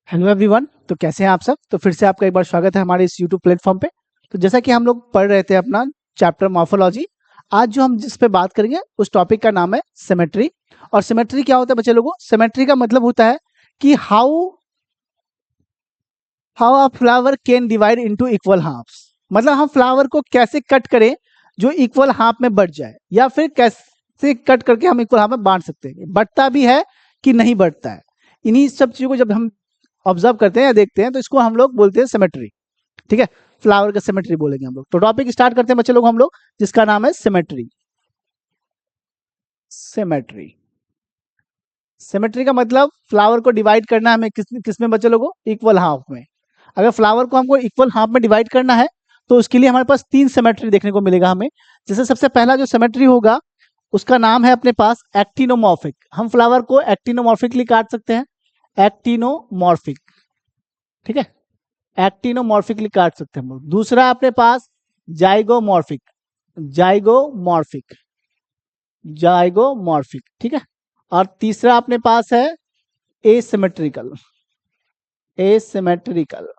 Hello everyone. तो कैसे हैं आप सब। तो फिर से आपका एक बार स्वागत है हमारे इस यूट्यूब प्लेटफॉर्म पे। तो जैसा कि हम लोग पढ़ रहे थे अपना चैप्टर मॉर्फोलॉजी, आज जो हम जिस पे बात करेंगे उस टॉपिक का नाम है सिमेट्री। और सिमेट्री क्या होता है बच्चे लोगों? सिमेट्री का मतलब होता है कि how how a flower can divide into equal halves. मतलब हम फ्लावर को कैसे कट करें जो इक्वल हाफ में बढ़ जाए, या फिर कैसे कट करके हम इक्वल हाफ में बांट सकते हैं, बढ़ता भी है कि नहीं बढ़ता है। इन्हीं सब चीजों को जब हम ऑब्जर्व करते हैं या देखते हैं तो इसको हम लोग बोलते हैं सिमेट्री। ठीक है, फ्लावर का सिमेट्री बोलेंगे हम लोग। तो टॉपिक स्टार्ट करते हैं बच्चे लोग हम लोग, जिसका नाम है सिमेट्री। सिमेट्री सिमेट्री का मतलब फ्लावर को डिवाइड करना है हमें किस में बच्चे लोगों? इक्वल हाफ में। अगर फ्लावर को हमको इक्वल हाफ में डिवाइड करना है तो उसके लिए हमारे पास तीन सिमेट्री देखने को मिलेगा हमें। जैसे सबसे पहला जो सिमेट्री होगा उसका नाम है अपने पास एक्टिनोमॉर्फिक। हम फ्लावर को एक्टिनोमॉर्फिकली काट सकते हैं, एक्टिनोमॉर्फिक। ठीक है, एक्टिनोमॉर्फिकली काट सकते हैं हम लोग। दूसरा अपने पास जाइगोमॉर्फिक, जाइगोमॉर्फिक, जाइगोमॉर्फिक। ठीक है, और तीसरा अपने पास है एसिमेट्रिकल, एसिमेट्रिकल,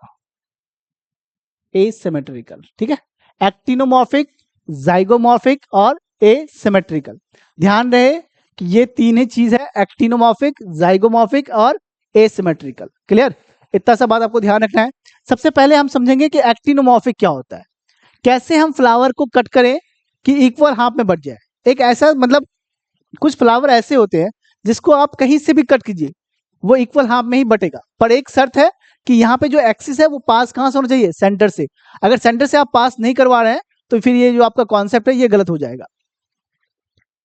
एसिमेट्रिकल। ठीक है, एक्टिनोमॉर्फिक, जाइगोमॉर्फिक और एसिमेट्रिकल। ध्यान रहे कि ये तीन ही चीज है, एक्टिनोमॉर्फिक, जाइगोमॉर्फिक और एसिमेट्रिकल। क्लियर? इतना सा बात आपको ध्यान रखना है। सबसे पहले हम समझेंगे कि एक्टिनोमॉर्फिक क्या होता है, कैसे हम फ्लावर को कट करें कि इक्वल हाफ में बढ़ जाए। एक ऐसा मतलब कुछ फ्लावर ऐसे होते हैं जिसको आप कहीं से भी कट कीजिए वो इक्वल हाफ में ही बटेगा, पर एक शर्त है कि यहाँ पे जो एक्सिस है वो पास कहाँ से होना चाहिए? सेंटर से। अगर सेंटर से आप पास नहीं करवा रहे हैं तो फिर ये जो आपका कॉन्सेप्ट है ये गलत हो जाएगा।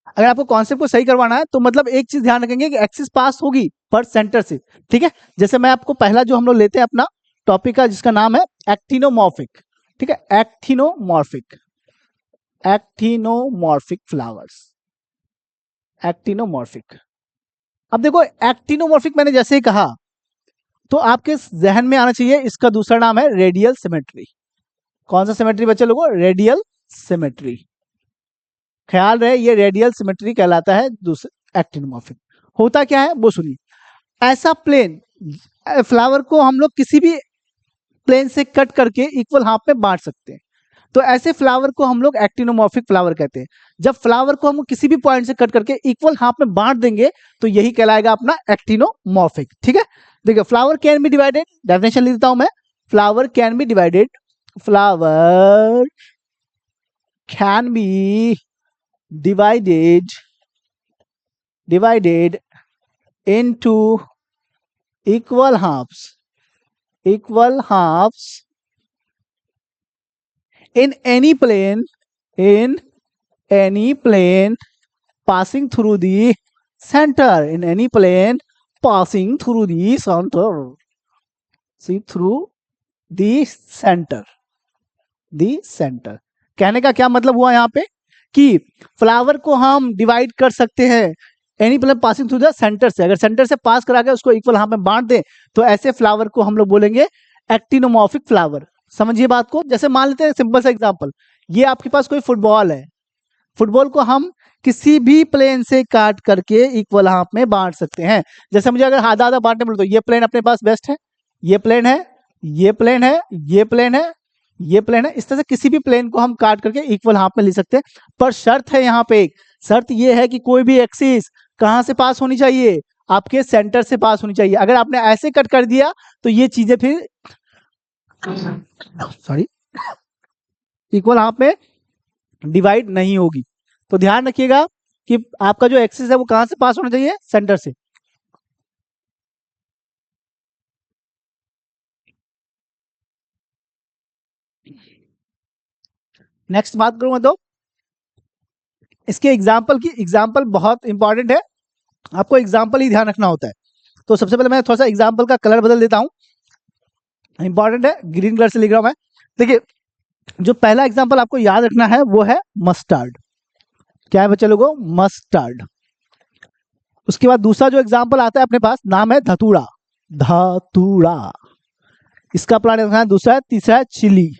अगर आपको कॉन्सेप्ट को सही करवाना है तो मतलब एक चीज ध्यान रखेंगे कि एक्सिस पास होगी पर सेंटर से। ठीक है, जैसे मैं आपको पहला जो हम लोग लेते हैं अपना टॉपिक का जिसका नाम है एक्टिनोमॉर्फिक। ठीक है, एक्टिनोमॉर्फिक, एक्टिनोमॉर्फिक फ्लावर्स, एक्टिनोमॉर्फिक। अब देखो एक्टिनोमॉर्फिक मैंने जैसे ही कहा तो आपके जहन में आना चाहिए इसका दूसरा नाम है रेडियल सिमेट्री। कौन सा सिमेट्री बच्चे लोगों? Radial symmetry. ख्याल रहे ये रेडियल सिमेट्री कहलाता है दूसरे एक्टिनोमॉर्फिक। होता क्या है वो सुनिए। ऐसा प्लेन फ्लावर को हम लोग किसी भी प्लेन से कट करके इक्वल हाफ में बांट सकते हैं। तो ऐसे फ्लावर को हम लोग एक्टिनोमॉर्फिक फ्लावर कहते हैं। जब फ्लावर को हम किसी भी पॉइंट से कट करके इक्वल हाफ में बांट देंगे तो यही कहलाएगा अपना एक्टिनोमॉर्फिक। ठीक है, देखिए flower can be divided, definition लिख देता हूं मैं। Flower can be divided, flower can B divided divided into equal halves, equal halves in any plane, in any plane passing through the center, in any plane passing through the center, see through the center, the center। कहने का क्या मतलब हुआ यहाँ पे कि flower को हम डिवाइड कर सकते हैं any plane passing through the centre से। अगर सेंटर से पास करा के उसको इक्वल हाफ में बांट दे तो ऐसे फ्लावर को हम लोग बोलेंगे एक्टिनोमॉर्फिक फ्लावर। समझिए बात को। जैसे मान लेते हैं सिंपल सा एग्जांपल, ये आपके पास कोई फुटबॉल है, फुटबॉल को हम किसी भी प्लेन से काट करके इक्वल हाफ में बांट सकते हैं। जैसे मुझे अगर आधा आधा बांटने बोले तो ये प्लेन अपने पास बेस्ट है, ये प्लेन है, ये प्लेन है, ये प्लेन है, ये प्लेन है। इस तरह से किसी भी प्लेन को हम काट करके इक्वल हाफ में ले सकते हैं। पर शर्त है यहाँ पे, एक शर्त ये है कि कोई भी एक्सिस कहां से पास होनी चाहिए? आपके सेंटर से पास होनी चाहिए। अगर आपने ऐसे कट कर दिया तो ये चीजें फिर सॉरी इक्वल हाफ में डिवाइड नहीं होगी। तो ध्यान रखिएगा कि आपका जो एक्सिस है वो कहां से पास होना चाहिए? सेंटर से। नेक्स्ट बात करूं मैं तो इसके एग्जाम्पल की। एग्जाम्पल बहुत इंपॉर्टेंट है, आपको एग्जाम्पल ही ध्यान रखना होता है। तो सबसे पहले मैं थोड़ा सा एग्जाम्पल का कलर बदल देता हूं, इंपॉर्टेंट है, ग्रीन कलर से लिख रहा हूं मैं। देखिए जो पहला एग्जाम्पल आपको याद रखना है वो है मस्टर्ड। क्या है बच्चे लोगों? मस्टर्ड। उसके बाद दूसरा जो एग्जाम्पल आता है अपने पास नाम है धतूरा, धतूरा। इसका प्लान रखना है दूसरा है। तीसरा है चिली।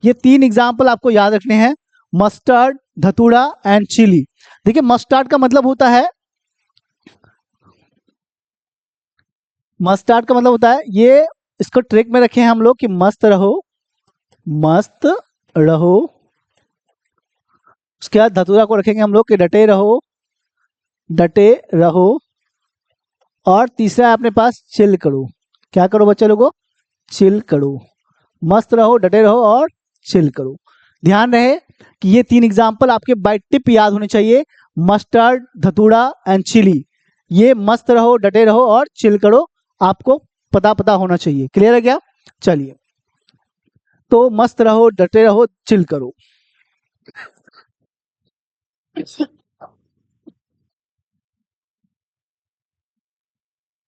ये तीन एग्जाम्पल आपको याद रखने हैं, मस्टर्ड, धतूरा एंड चिली। देखिए मस्टर्ड का मतलब होता है मस्टर्ड का मतलब होता है ये, इसको ट्रिक में रखे हैं हम लोग कि मस्त रहो, मस्त रहो। उसके बाद धतूरा को रखेंगे हम लोग कि डटे रहो, डटे रहो। और तीसरा है अपने पास चिल करो। क्या करो बच्चे लोगों? चिल करो। मस्त रहो, डटे रहो और चिल करो। ध्यान रहे कि ये 3 एग्जाम्पल आपके बाय टिप याद होने चाहिए। मस्टर्ड, धतूरा एंड चिली। ये मस्त रहो, डटे रहो और चिल करो, आपको पता पता होना चाहिए। क्लियर है क्या? चलिए, तो मस्त रहो, डटे रहो, चिल करो।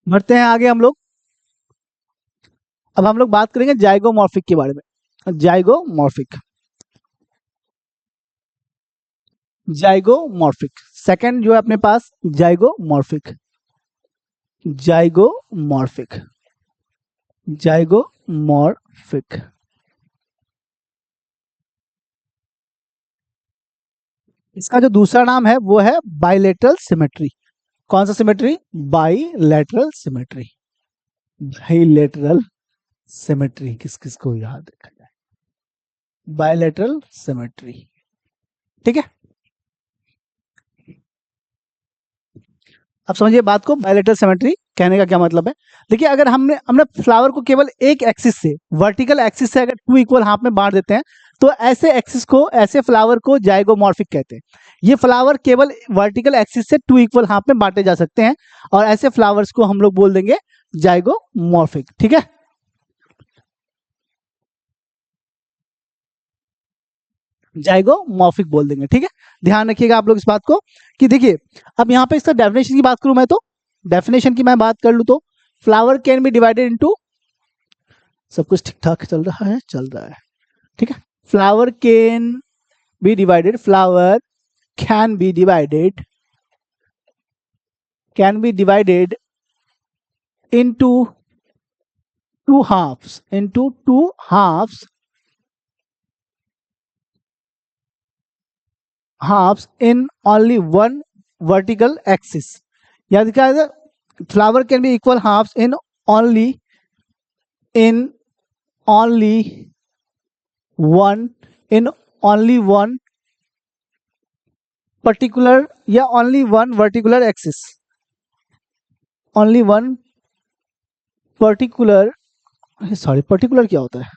बढ़ते हैं आगे हम लोग। अब हम लोग बात करेंगे जाइगोमॉर्फिक के बारे में। जाइगोमॉर्फिक, जाइगोमॉर्फिक सेकंड जो है अपने पास जाइगोमॉर्फिक, जाइगोमॉर्फिक, जाइगोमॉर्फिक। इसका जो दूसरा नाम है वो है बाइलेटरल सिमेट्री। कौन सा symmetry? Bilateral symmetry. Bilateral symmetry किस किस को याद रखा जाए? बाइलेटरल सिमेट्री, ठीक है। अब समझिए बात को, बायलेटरल सिमेट्री कहने का क्या मतलब है। देखिए, अगर हमने हमने फ्लावर को केवल एक एक्सिस से, वर्टिकल एक्सिस से अगर 2 इक्वल हाफ में बांट देते हैं, तो ऐसे एक्सिस को, ऐसे फ्लावर को जाइगोमॉर्फिक कहते हैं। ये फ्लावर केवल वर्टिकल एक्सिस से 2 इक्वल हाफ में बांटे जा सकते हैं, और ऐसे फ्लावर्स को हम लोग बोल देंगे जाइगोमॉर्फिक, ठीक है। जाइगोमॉर्फिक बोल देंगे, ठीक है। ध्यान रखिएगा आप लोग इस बात को कि देखिए, अब यहाँ पे इसका डेफिनेशन की बात करूं मैं, तो डेफिनेशन की मैं बात कर लूं तो flower can be divided into, सब कुछ ठीक ठाक चल रहा है, चल रहा है, ठीक है। Flower can be divided, flower can be divided, can be divided into 2 halves, into 2 halves, halves in only one vertical axis। याद क्या है? Flower can B equal halves in only one in only one particular या only one verticular axis, only one particular, sorry particular क्या होता है?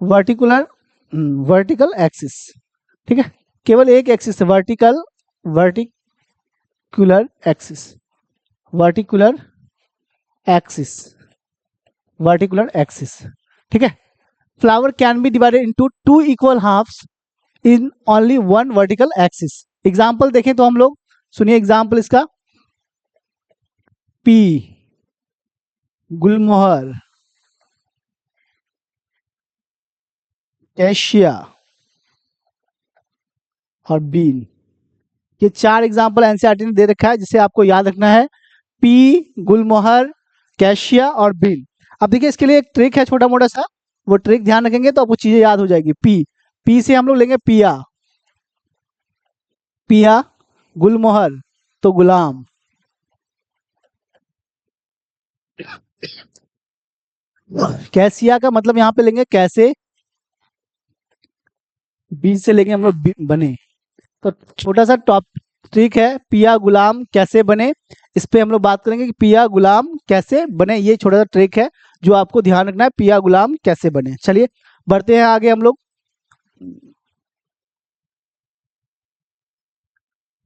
वर्टिकुलर, vertical axis, ठीक है। केवल एक एक्सिस है, वर्टिकल, वर्टिकुलर एक्सिस, वर्टिकुलर एक्सिस, वर्टिकुलर एक्सिस, ठीक है। Flower can be divided into 2 equal halves in only one vertical axis. Example देखें तो हम लोग, सुनिए एग्जाम्पल इसका, पी, गुलमोहर, कैशिया और बीन। ये 4 एग्जाम्पल एनसीईआरटी ने दे रखा है, जिसे आपको याद रखना है, पी, गुलमोहर, कैशिया और बीन। अब देखिए, इसके लिए एक ट्रिक है छोटा मोटा सा, वो ट्रिक ध्यान रखेंगे तो आपको चीजें याद हो जाएगी। पी, पी से हम लोग लेंगे पिया, पिया, गुलमोहर तो गुलाम, कैसिया का मतलब यहाँ पे लेंगे कैसे, बीज से लेंगे हम लोग बने। तो छोटा सा टॉप ट्रिक है, पिया गुलाम कैसे बने, इस पे हम लोग बात करेंगे कि पिया गुलाम कैसे बने। ये छोटा सा ट्रिक है जो आपको ध्यान रखना है, पिया गुलाम कैसे बने। चलिए बढ़ते हैं आगे हम लोग,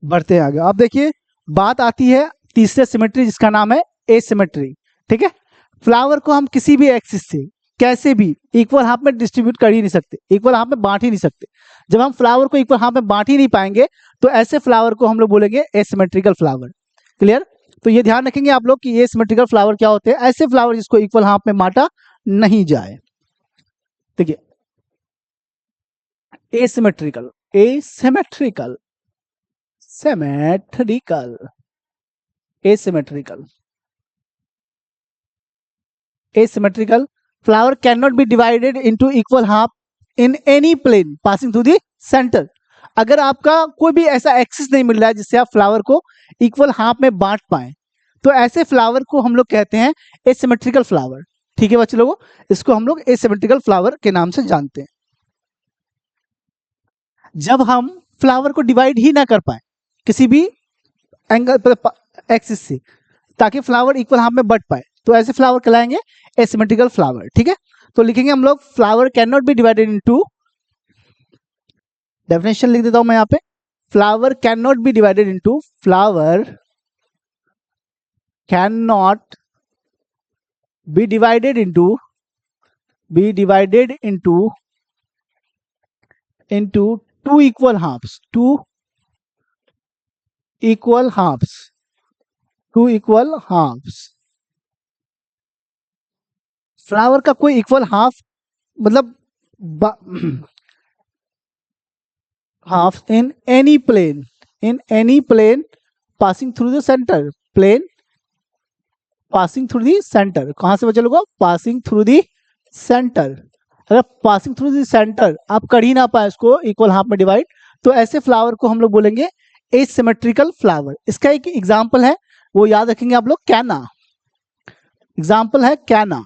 बढ़ते हैं आगे। अब देखिए, बात आती है तीसरे सिमेट्री, जिसका नाम है एसिमेट्री, ठीक है। फ्लावर को हम किसी भी एक्सिस से कैसे भी इक्वल हाफ में डिस्ट्रीब्यूट कर ही नहीं सकते, इक्वल हाफ में बांट ही नहीं सकते। जब हम फ्लावर को इक्वल हाफ में बांट ही नहीं पाएंगे, तो ऐसे फ्लावर को हम लोग बोलेंगे एसिमेट्रिकल फ्लावर। क्लियर? तो ये ध्यान रखेंगे आप लोग कि ये सिमेट्रिकल फ्लावर क्या होते हैं, ऐसे फ्लावर जिसको इक्वल हाफ में बांटा नहीं जाए। देखिए, asymmetrical, asymmetrical, symmetrical, asymmetrical, asymmetrical flower cannot be divided into equal half in any plane passing through the center। अगर आपका कोई भी ऐसा एक्सिस नहीं मिल रहा है जिससे आप फ्लावर को इक्वल हाफ में बांट पाए, तो ऐसे फ्लावर को हम लोग कहते हैं एसिमेट्रिकल फ्लावर। ठीक है बच्चे लोगों, इसको हम लोग एसिमेट्रिकल फ्लावर के नाम से जानते हैं। जब हम फ्लावर को डिवाइड ही ना कर पाए किसी भी एंगल पर एक्सिस से, ताकि फ्लावर इक्वल हाफ में बट पाए, तो ऐसे फ्लावर कहलाएंगे एसिमेट्रिकल फ्लावर। ठीक है, तो लिखेंगे हम लोग flower can not be divided into, definition लिख देता हूं मैं यहाँ पे, flower can not be divided into, flower can not be divided into, into two equal halves, two equal halves। फ्लावर का कोई इक्वल हाफ मतलब half in any plane passing through the centre, plane passing through the centre. कहां से बच्चे लोगों? Passing through the centre. अगर passing through the centre आप कर ही ना पाए इसको इक्वल हाफ में डिवाइड, तो ऐसे फ्लावर को हम लोग बोलेंगे एसिमेट्रिकल फ्लावर। इसका एक एग्जांपल है, वो याद रखेंगे आप लोग, कैना। एग्जांपल है कैना।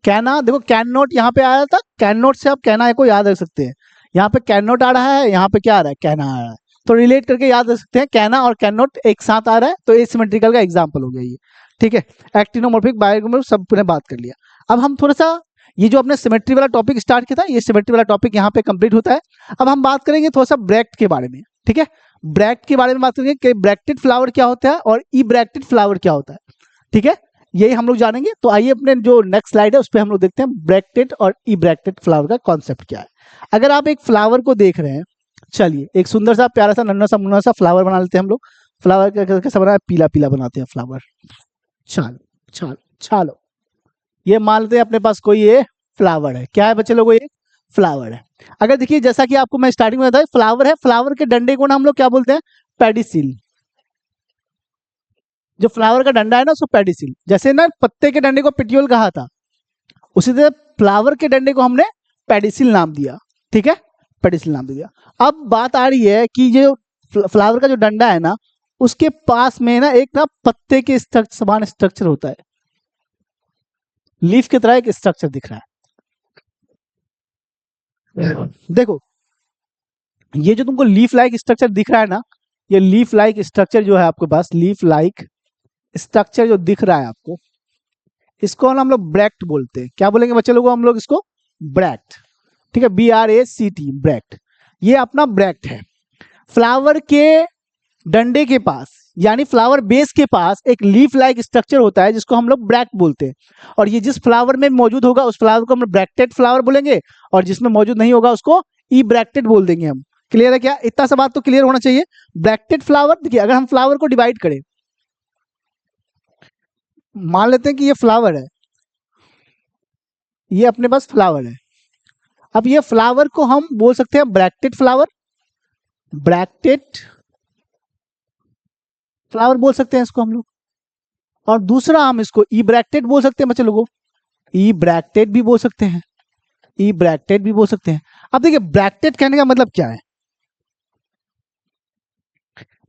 कैना देखो, कैन नॉट यहाँ पे आया था, कैन नॉट से आप कैना को याद रख सकते हैं। यहाँ पे कैन नॉट आ रहा है, यहाँ पे क्या आ रहा है? कैना आ रहा है, तो रिलेट करके याद रख सकते हैं। कैना और कैन नॉट एक साथ आ रहा है, तो एसिमेट्रिकल का एग्जांपल हो गया ये। ठीक है, एक्टिनोमॉर्फिक, बायोमॉर्फिक सब ने बात कर लिया। अब हम थोड़ा सा ये जो अपने सिमेट्री वाला टॉपिक स्टार्ट किया था, ये सिमेट्री वाला टॉपिक यहाँ पे कंप्लीट होता है। अब हम बात करेंगे थोड़ा सा ब्रैक्ट के बारे में। ठीक है, ब्रैक्ट के बारे में बात करेंगे कि ब्रैक्टेड फ्लावर क्या होता है और ई ब्रैक्टेड फ्लावर क्या होता है। ठीक है, यही हम लोग जानेंगे। तो आइए अपने जो नेक्स्ट स्लाइड है उस पर हम लोग देखते हैं ब्रैक्टेड और ई ब्रैक्टेड फ्लावर का कॉन्सेप्ट क्या है। अगर आप एक फ्लावर को देख रहे हैं, चलिए एक सुंदर सा प्यारा सा नन्हा सा मुन्ना सा फ्लावर बना लेते हैं हम लोग। फ्लावर कैसा बना है? पीला पीला बनाते हैं फ्लावर। चलो ये मान लेते हैं अपने पास कोई ये फ्लावर है। क्या है बच्चे लोगों? ये फ्लावर है। अगर देखिए, जैसा कि आपको मैं स्टार्टिंग में बताया, फ्लावर है, फ्लावर के डंडे को ना हम लोग क्या बोलते हैं? पेडिसिल। जो फ्लावर का डंडा है ना उसको पेडिसिल, जैसे ना पत्ते के डंडे को पिटियोल कहा था, उसी तरह फ्लावर के डंडे को हमने पेडिसिल नाम दिया। ठीक है, पेडिसिल नाम दिया। अब बात आ रही है कि जो फ्लावर का जो डंडा है ना, उसके पास में ना एक ना पत्ते के समान स्ट्रक्चर होता है, लीफ की तरह एक स्ट्रक्चर दिख रहा है। देखो, ये जो तुमको लीफ लाइक स्ट्रक्चर दिख रहा है ना, ये लीफ लाइक स्ट्रक्चर जो है आपके पास, लीफ लाइक स्ट्रक्चर जो दिख रहा है आपको, इसको हम लोग ब्रैक्ट बोलते हैं। क्या बोलेंगे बच्चे लोगों? हम लोग इसको ब्रैक्ट। ठीक है, BRACT, ब्रैक्ट। ये अपना ब्रैक्ट है। फ्लावर के डंडे के पास यानी फ्लावर बेस के पास एक लीफ लाइक स्ट्रक्चर होता है जिसको हम लोग ब्रैक्ट बोलते हैं। और ये जिस फ्लावर में मौजूद होगा उस फ्लावर को हम ब्रैक्टेड फ्लावर बोलेंगे, और जिसमें मौजूद नहीं होगा उसको ई ब्रैक्टेड बोल देंगे हम। क्लियर है क्या? इतना सा बात तो क्लियर होना चाहिए। ब्रैक्टेड फ्लावर, देखिए अगर हम फ्लावर को डिवाइड करें, मान लेते हैं कि ये फ्लावर है, ये अपने पास फ्लावर है। अब ये फ्लावर को हम बोल सकते हैं ब्रैक्टेड फ्लावर, ब्रैक्टेड फ्लावर बोल सकते हैं इसको हम लोग। और दूसरा हम इसको ई ब्रैक्टेड बोल सकते हैं बच्चे लोगों, ई ब्रैक्टेड भी बोल सकते हैं, ई ब्रैक्टेड भी बोल सकते हैं। अब देखिए, ब्रैक्टेड कहने का मतलब क्या है?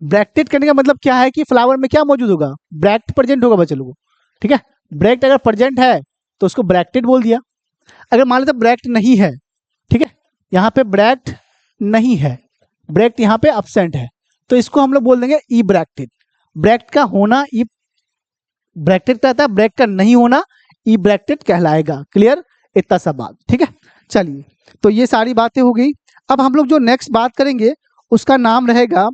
ब्रैक्टेड कहने का मतलब क्या है कि फ्लावर में क्या मौजूद होगा? ब्रैक्ट प्रेजेंट होगा बच्चे लोगों। ठीक है, ब्रैक्ट अगर प्रेजेंट है तो उसको ब्रैक्टेड बोल दिया। अगर मान लेते ब्रैक्ट नहीं है, ठीक है, यहाँ पे ब्रैक्ट नहीं है, ब्रैक्ट यहाँ पे अब्सेंट है, तो इसको हम लोग बोल देंगे ई ब्रैक्टेड। ब्रैक्ट का होना ई ब्रैक्टेड कहता है, ब्रैक्ट का नहीं होना ई ब्रैक्टेड कहलाएगा। क्लियर? इतना सा बात। ठीक है, चलिए तो ये सारी बातें हो गई। अब हम लोग जो नेक्स्ट बात करेंगे उसका नाम रहेगा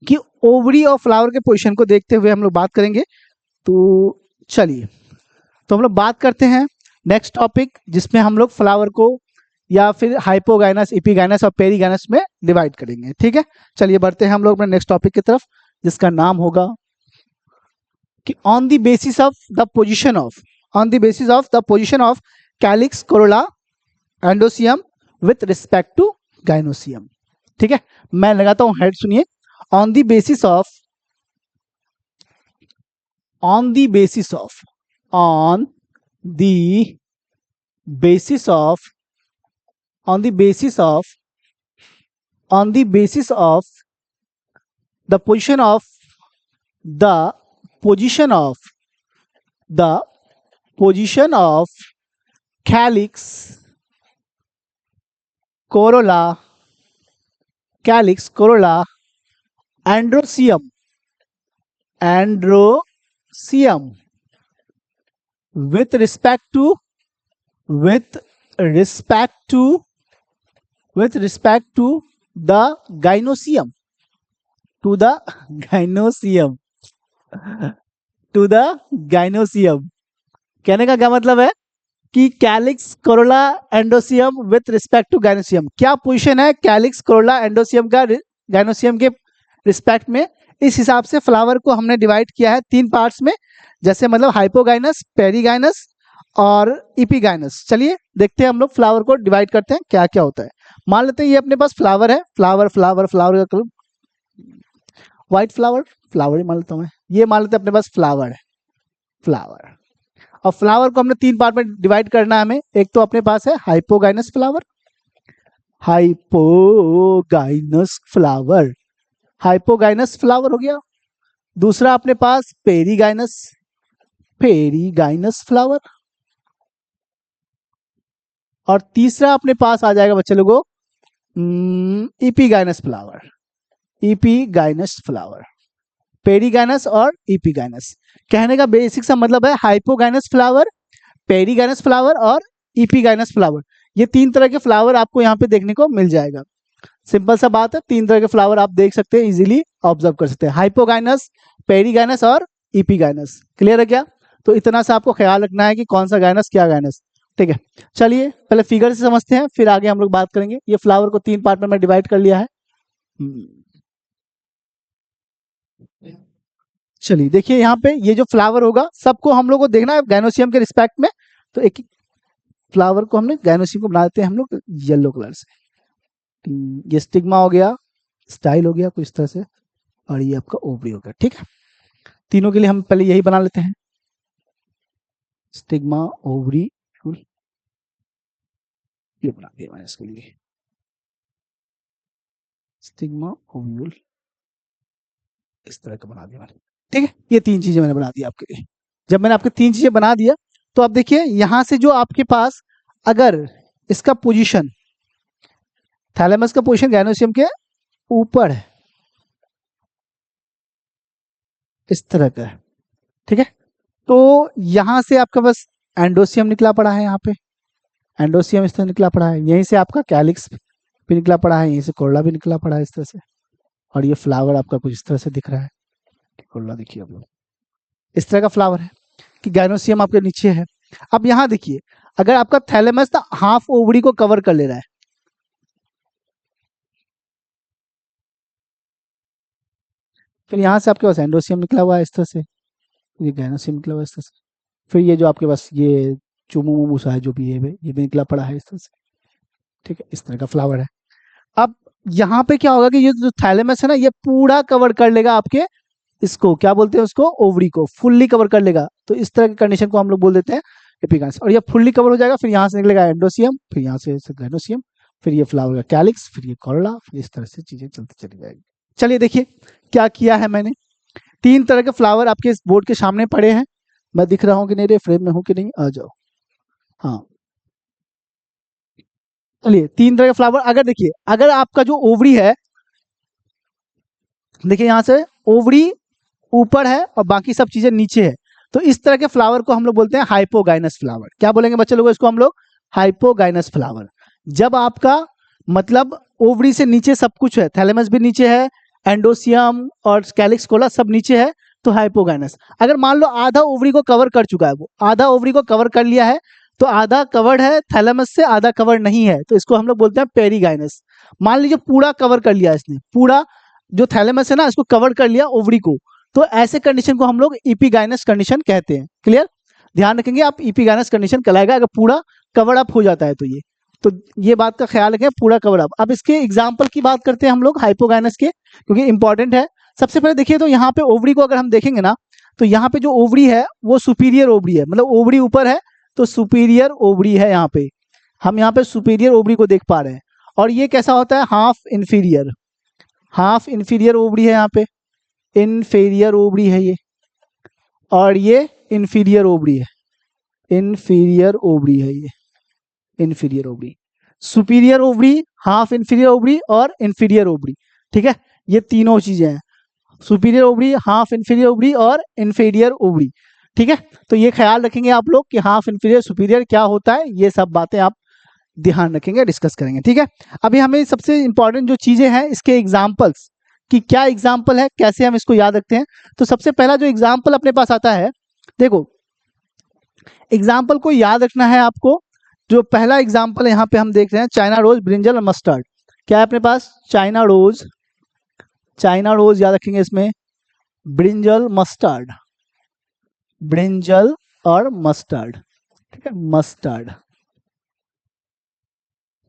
कि ओवरी और फ्लावर के पोजीशन को देखते हुए हम लोग बात करेंगे। तो चलिए, तो हम लोग बात करते हैं नेक्स्ट टॉपिक, जिसमें हम लोग फ्लावर को या फिर हाइपोगाइनस, एपिगाइनस और पेरिगाइनस में डिवाइड करेंगे। ठीक है, चलिए बढ़ते हैं हम लोग अपने नेक्स्ट टॉपिक की तरफ, जिसका नाम होगा कि on the basis of the position of calyx, corolla, androecium with respect to gynoecium. ठीक है, मैं लगाता हूं हेड, सुनिए। On the basis of on the basis of on the basis of on the basis of on the basis of the position of the position of the position of calyx, corolla, androecium, with respect to the gynoecium, कहने का क्या मतलब है कि calyx corolla androecium with respect to gynoecium, क्या position है calyx corolla androecium का gynoecium के रिस्पेक्ट में। इस हिसाब से फ्लावर को हमने डिवाइड किया है 3 पार्ट्स में, जैसे मतलब हाइपोगाइनस, पेरीगाइनस और इपीगाइनस। चलिए देखते हैं हम लोग फ्लावर को डिवाइड करते हैं क्या क्या होता है। मान लेते हैं ये अपने पास फ्लावर है, फ्लावर का कलर व्हाइट फ्लावर ही मान लेता हूँ मैं। ये मान लेते हैं अपने पास फ्लावर है, और फ्लावर को हमने 3 पार्ट में डिवाइड करना है हमें। एक तो अपने पास है हाइपोगाइनस फ्लावर हो गया। दूसरा अपने पास पेरीगाइनस फ्लावर, और तीसरा अपने पास आ जाएगा बच्चे लोगों इपीगाइनस फ्लावर, पेरीगाइनस और इपीगाइनस। कहने का बेसिक सा मतलब है हाइपोगाइनस फ्लावर, पेरीगाइनस फ्लावर और इपीगाइनस फ्लावर। ये 3 तरह के फ्लावर आपको यहाँ पे देखने को मिल जाएगा। सिंपल सा बात है, 3 तरह के फ्लावर आप देख सकते हैं, इजीली ऑब्जर्व कर सकते हैं, हाइपोगाइनस, पेरीगाइनस और इपीगाइनस। क्लियर है क्या? तो इतना सा आपको ख्याल रखना है कि कौन सा गाइनस क्या गाइनस। ठीक है, चलिए पहले फिगर से समझते हैं, फिर आगे हम लोग बात करेंगे। ये फ्लावर को 3 पार्ट में मैं डिवाइड कर लिया है। चलिए देखिए यहाँ पे ये जो फ्लावर होगा सबको हम लोग को देखना है गाइनोसियम के रिस्पेक्ट में। तो एक फ्लावर को हमने गाइनोसियम को बना देते हैं हम लोग येलो कलर से। ये स्टिग्मा हो गया, स्टाइल हो गया कुछ इस तरह से, और ये आपका ओवरी हो गया। ठीक है, तीनों के लिए हम पहले यही बना लेते हैं, स्टिग्मा, ओवरी, ये बना दिया मैंने इसके लिए, स्टिग्मा, ओव्यूल, इस तरह का बना दिया मैंने। ठीक है, ये 3 चीजें मैंने बना दी आपके लिए। जब मैंने आपके 3 चीजें बना दिया तो आप देखिए यहां से जो आपके पास अगर इसका पोजीशन, थैलेमस का पोजीशन गाइनोसियम के ऊपर है, इस तरह का है। ठीक है, तो यहां से आपका बस एंडोसियम निकला पड़ा है, यहाँ पे एंडोसियम इस तरह निकला पड़ा है, यहीं से आपका कैलिक्स भी निकला पड़ा है, यहीं से कोरोला भी निकला पड़ा है इस तरह से, और ये फ्लावर आपका कुछ इस तरह से दिख रहा है। कोरोला देखिए आप लोग, इस तरह का फ्लावर है कि गाइनोसियम आपके नीचे है। अब यहाँ देखिए अगर आपका थैलेमस था हाफ ओवरी को कवर कर ले रहा है, फिर यहाँ से आपके पास एंडोसियम निकला हुआ है इस तरह से, ये गाइनोसियम निकला हुआ है इस तरह से, फिर ये जो आपके पास ये चुमुमुसा है जो भी है ये भी निकला पड़ा है इस तरह से। ठीक है, इस तरह का फ्लावर है। अब यहाँ पे क्या होगा कि ये जो थैलेमस है ना, ये पूरा कवर कर लेगा आपके, इसको क्या बोलते हैं, उसको ओवरी को फुल्ली कवर कर लेगा। तो इस तरह की कंडीशन को हम लोग बोल देते हैं एपिगाइनस। और ये फुल्ली कवर हो जाएगा, फिर यहाँ से निकलेगा एंडोसियम, फिर यहाँ से गाइनोसियम, फिर ये फ्लावर का कैलिक्स, फिर ये कोरोला, फिर इस तरह से चीजें चलती चली जाएगी। चलिए देखिए क्या किया है मैंने। 3 तरह के फ्लावर आपके इस बोर्ड के सामने पड़े हैं। मैं दिख रहा हूँ कि नहीं, रे फ्रेम में हूँ कि नहीं, आ जाओ। हाँ, चलिए 3 तरह के फ्लावर। अगर देखिए अगर आपका जो ओवरी है, देखिए यहाँ से ओवरी ऊपर है और बाकी सब चीजें नीचे है, तो इस तरह के फ्लावर को हम लोग बोलते हैं हाइपोगाइनस फ्लावर। क्या बोलेंगे बच्चे लोगों, इसको हम लोग हाइपोगाइनस फ्लावर। जब आपका मतलब ओवरी से नीचे सब कुछ है, थैलेमस भी नीचे है, एंडोसियम और कैलिक्स कोला सब नीचे है, तो हाइपोगाइनस। अगर मान लो आधा ओवरी को कवर कर चुका है, वो आधा ओवरी को कवर कर लिया है, तो आधा कवर्ड है थैलेमस से, आधा कवर नहीं है, तो इसको हम लोग बोलते हैं पेरीगाइनस। मान लीजिए पूरा कवर कर लिया इसने, पूरा जो थैलेमस है ना इसको कवर कर लिया ओवरी को, तो ऐसे कंडीशन को हम लोग इपीगाइनस कंडीशन कहते हैं। क्लियर, ध्यान रखेंगे आप, इपीगाइनस कंडीशन कहलाएगा अगर पूरा कवर अप हो जाता है तो ये बात का ख्याल रखें, पूरा कवर अप। अब इसके एग्जांपल की बात करते हैं हम लोग हाइपोगाइनस के, क्योंकि इंपॉर्टेंट है। सबसे पहले देखिए तो यहाँ पे ओवरी को अगर हम देखेंगे ना, तो यहाँ पे जो ओवरी है वो सुपीरियर ओवरी है, मतलब ओवरी ऊपर है तो सुपीरियर ओवरी है। यहाँ पे हम यहाँ पे सुपीरियर ओवरी को देख पा रहे हैं। और ये कैसा होता है, हाफ इंफीरियर ओवरी है यहाँ पे। इन्फीरियर ओवरी है ये, और ये इंफीरियर ओवरी है, इंफीरियर ओवरी है ये, inferior ovary. Superior ovary, half inferior ovary और इंफीरियर ओवरी, ठीक है, ये तीनों चीजें हैं, superior ovary, half inferior ovary और इंफीरियर ओवरी, ठीक है। तो ये ख्याल रखेंगे आप लोग कि हाफ इंफीरियर सुपीरियर क्या होता है, ये सब बातें आप ध्यान रखेंगे, डिस्कस करेंगे, ठीक है। अभी हमें सबसे इंपॉर्टेंट जो चीजें हैं इसके एग्जाम्पल्स, कि क्या एग्जाम्पल है, कैसे हम इसको याद रखते हैं। तो सबसे पहला जो एग्जाम्पल अपने पास आता है, देखो एग्जाम्पल को याद रखना है आपको। जो पहला एग्जाम्पल यहाँ पे हम देख रहे हैं, चाइना रोज, ब्रिंजल और मस्टर्ड। क्या है अपने पास, चाइना रोज, चाइना रोज याद रखेंगे इसमें, ब्रिंजल मस्टर्ड, ब्रिंजल और मस्टर्ड, ठीक है, mustard,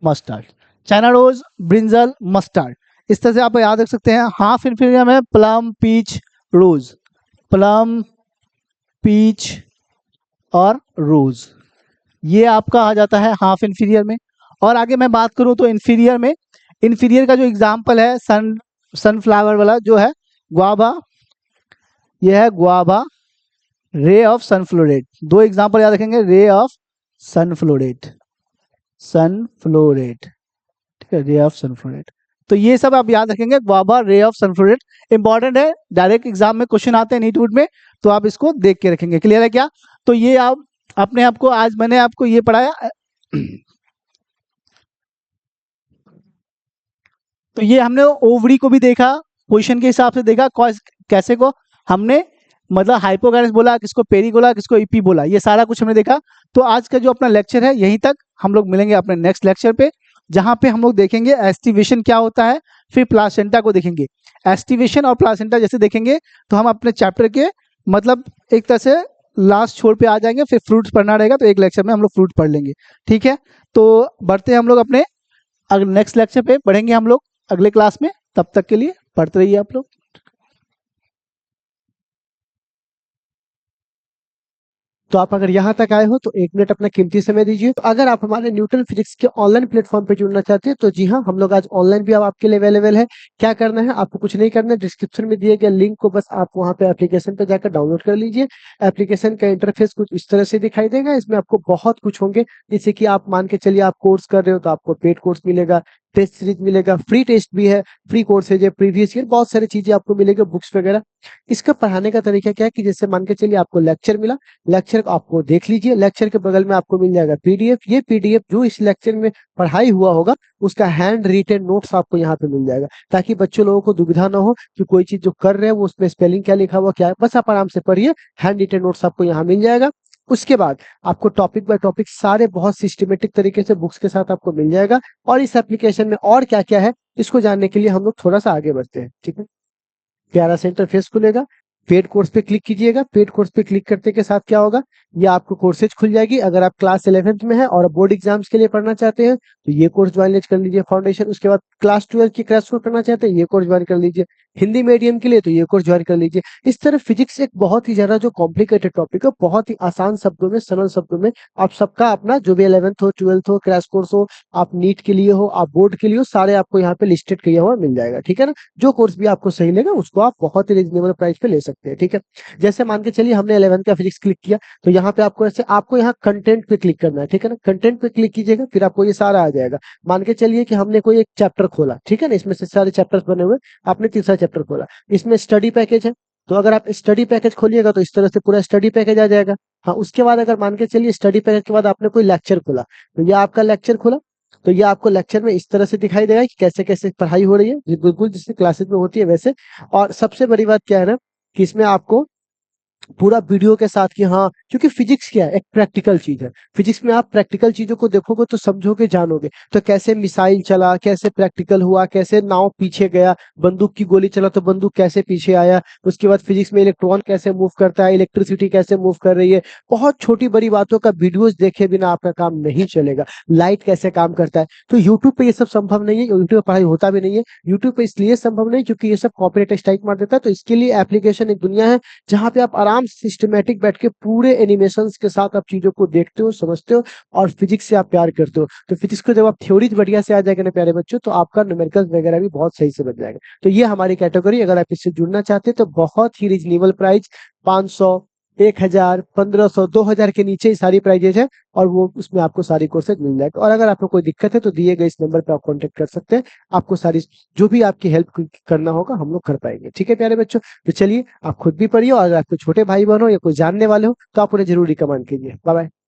mustard, China rose, brinjal, mustard, इस तरह से आप याद रख सकते हैं। हाफ इंफीरियर में plum, peach, rose, plum, peach और रोज, ये आपका आ जाता है हाफ इंफीरियर में। और आगे मैं बात करूं तो इंफीरियर में, इंफीरियर का जो एग्जाम्पल है सनफ्लावर वाला जो है गुआवा, ये है गुआवा, रे ऑफ सनफ्लोरेट, दो एग्जाम्पल याद रखेंगे, रे ऑफ सनफ्लोरेट, सनफ्लोरेट, ठीक है, रे ऑफ सनफ्लोरेट। तो ये सब आप याद रखेंगे, गुआवा, रे ऑफ सनफ्लोरेट, इंपॉर्टेंट है, डायरेक्ट एग्जाम में क्वेश्चन आते हैं नीट वुड में, तो आप इसको देख के रखेंगे, क्लियर है क्या। तो ये आप अपने आप को, आज मैंने आपको ये पढ़ाया तो ये हमने ओवरी को भी देखा, पोजीशन के हिसाब से देखा, कैसे को हमने मतलब हाइपोगैरस बोला, किसको पेरी बोला, किसको ईपी बोला, ये सारा कुछ हमने देखा। तो आज का जो अपना लेक्चर है यहीं तक, हम लोग मिलेंगे अपने नेक्स्ट लेक्चर पे, जहां पे हम लोग देखेंगे एस्टिवेशन क्या होता है, फिर प्लासेंटा को देखेंगे। एस्टिवेशन और प्लासेंटा जैसे देखेंगे तो हम अपने चैप्टर के मतलब एक तरह से लास्ट छोर पे आ जाएंगे, फिर फ्रूट्स पढ़ना रहेगा, तो एक लेक्चर में हम लोग फ्रूट पढ़ लेंगे, ठीक है। तो बढ़ते हैं हम लोग अपने अगले नेक्स्ट लेक्चर पे, बढ़ेंगे हम लोग अगले क्लास में, तब तक के लिए पढ़ते रहिए आप लोग। तो आप अगर यहाँ तक आए हो तो 1 मिनट अपना कीमती समय दीजिए। तो अगर आप हमारे न्यूटन फिजिक्स के ऑनलाइन प्लेटफॉर्म पे जुड़ना चाहते हैं तो जी हाँ, हम लोग आज ऑनलाइन भी अब आपके लिए अवेलेबल है। क्या करना है, आपको कुछ नहीं करना है, डिस्क्रिप्शन में दिए गए लिंक को बस आप वहाँ पे एप्लीकेशन पे जाकर डाउनलोड कर लीजिए। एप्लीकेशन का इंटरफेस कुछ इस तरह से दिखाई देगा, इसमें आपको बहुत कुछ होंगे, जैसे कि आप मान के चलिए आप कोर्स कर रहे हो तो आपको पेड कोर्स मिलेगा, टेस्ट सीरीज मिलेगा, फ्री टेस्ट भी है, फ्री कोर्सेज है, प्रीवियस ईयर, बहुत सारी चीजें आपको मिलेगी, बुक्स वगैरह। इसका पढ़ाने का तरीका क्या है कि जैसे मान के चलिए आपको लेक्चर मिला, लेक्चर को आपको देख लीजिए, लेक्चर के बगल में आपको मिल जाएगा पीडीएफ, ये पीडीएफ जो इस लेक्चर में पढ़ाई हुआ होगा उसका हैंड रिटेन नोट्स आपको यहाँ पे मिल जाएगा, ताकि बच्चों लोगों को दुविधा ना हो कि कोई चीज जो कर रहे हैं वो उसमें स्पेलिंग क्या लिखा हुआ क्या है, बस आप आराम से पढ़िए, हैंड रिटेन नोट्स आपको यहाँ मिल जाएगा। उसके बाद आपको टॉपिक बाय टॉपिक सारे बहुत सिस्टमेटिक तरीके से बुक्स के साथ आपको मिल जाएगा। और इस एप्लीकेशन में और क्या क्या है इसको जानने के लिए हम लोग थोड़ा सा आगे बढ़ते हैं, ठीक है। प्यारा सा इंटरफेस खुलेगा, पेड कोर्स पे क्लिक कीजिएगा। पेड कोर्स पे क्लिक करते के साथ क्या होगा, ये आपको कोर्सेज खुल जाएगी। अगर आप क्लास 11th में है और बोर्ड एग्जाम्स के लिए पढ़ना चाहते हैं तो ये कोर्स ज्वाइन कर लीजिए, फाउंडेशन। उसके बाद क्लास 12 की क्रैश कोर्स पढ़ना चाहते हैं, ये कोर्स ज्वाइन कर लीजिए। हिंदी मीडियम के लिए तो ये कोर्स ज्वाइन कर लीजिए। इस तरह फिजिक्स एक बहुत ही ज्यादा जो कॉम्प्लिकेटेड टॉपिक है, बहुत ही आसान शब्दों में, सरल शब्दों में आप सबका अपना जो भी 11th हो, 12th हो, क्रैश कोर्स हो, आप नीट के लिए हो, आप बोर्ड के लिए हो, सारे आपको यहाँ पे लिस्टेड किया हुआ मिल जाएगा, ठीक है ना। जो कोर्स भी आपको सही लगा उसको आप बहुत ही रिजनेबल प्राइस पे ले सकते हैं, ठीक है। जैसे मान के चलिए हमने 11th का फिजिक्स क्लिक किया, तो यहाँ पे आपको ऐसे आपको यहाँ कंटेंट पे क्लिक करना है, ठीक है ना। कंटेंट पे क्लिक कीजिएगा, फिर आपको ये सारा आ जाएगा। मान के चलिए कि हमने कोई एक चैप्टर खोला, ठीक है ना, इसमें से सारे चैप्टर्स बने हुए, आपने तीसरा चैप्टर खोला, इसमें स्टडी पैकेज है, तो अगर आप स्टडी पैकेज खोलिएगा तो इस तरह से पूरा स्टडी पैकेज आ जाएगा। हाँ, उसके बाद अगर मान के चलिए स्टडी पैकेज के बाद आपने कोई लेक्चर खोला, तो ये आपका लेक्चर खोला, तो ये आपको लेक्चर में इस तरह से दिखाई देगा कि कैसे कैसे पढ़ाई हो रही है, बिल्कुल जैसे क्लासेस में होती है वैसे। और सबसे बड़ी बात क्या है ना कि इसमें आपको पूरा वीडियो के साथ कि हाँ, क्योंकि फिजिक्स क्या है, एक प्रैक्टिकल चीज है। फिजिक्स में आप प्रैक्टिकल चीजों को देखोगे तो समझोगे, जानोगे। तो कैसे मिसाइल चला, कैसे प्रैक्टिकल हुआ, कैसे नाव पीछे गया, बंदूक की गोली चला तो बंदूक कैसे पीछे आया, उसके बाद फिजिक्स में इलेक्ट्रॉन कैसे मूव करता है, इलेक्ट्रिसिटी कैसे मूव कर रही है, बहुत छोटी बड़ी बातों का वीडियोस देखे बिना आपका काम नहीं चलेगा। लाइट कैसे काम करता है, तो यूट्यूब पे ये सब संभव नहीं है, यूट्यूब पे पढ़ाई होता भी नहीं है। यूट्यूब पे इसलिए संभव नहीं क्योंकि ये सब कॉपीराइट स्ट्राइक मार देता है, तो इसके लिए एप्लीकेशन एक दुनिया है जहां पे आप आराम आराम से सिस्टमेटिक बैठ के पूरे एनिमेशंस के साथ आप चीजों को देखते हो, समझते हो और फिजिक्स से आप प्यार करते हो। तो फिजिक्स को जब आप थ्योरी बढ़िया से आ जाएगा ना प्यारे बच्चों, तो आपका न्यूमेरिकल्स वगैरह भी बहुत सही से बन जाएगा। तो ये हमारी कैटेगरी, अगर आप इससे जुड़ना चाहते हैं तो बहुत ही रीजनेबल प्राइस, 500, 1000, 1500, 2000 के नीचे ही सारी प्राइजेज है और वो उसमें आपको सारी कोर्सेज मिल जाएगा। और अगर आपको कोई दिक्कत है तो दिए गए इस नंबर पे आप कांटेक्ट कर सकते हैं, आपको सारी जो भी आपकी हेल्प करना होगा हम लोग कर पाएंगे। ठीक है प्यारे बच्चों, तो चलिए आप खुद भी पढ़िए और अगर आपके छोटे भाई बहन हो या कोई जानने वाले हो तो आप उन्हें जरूर रिकमेंड कीजिए। Bye bye.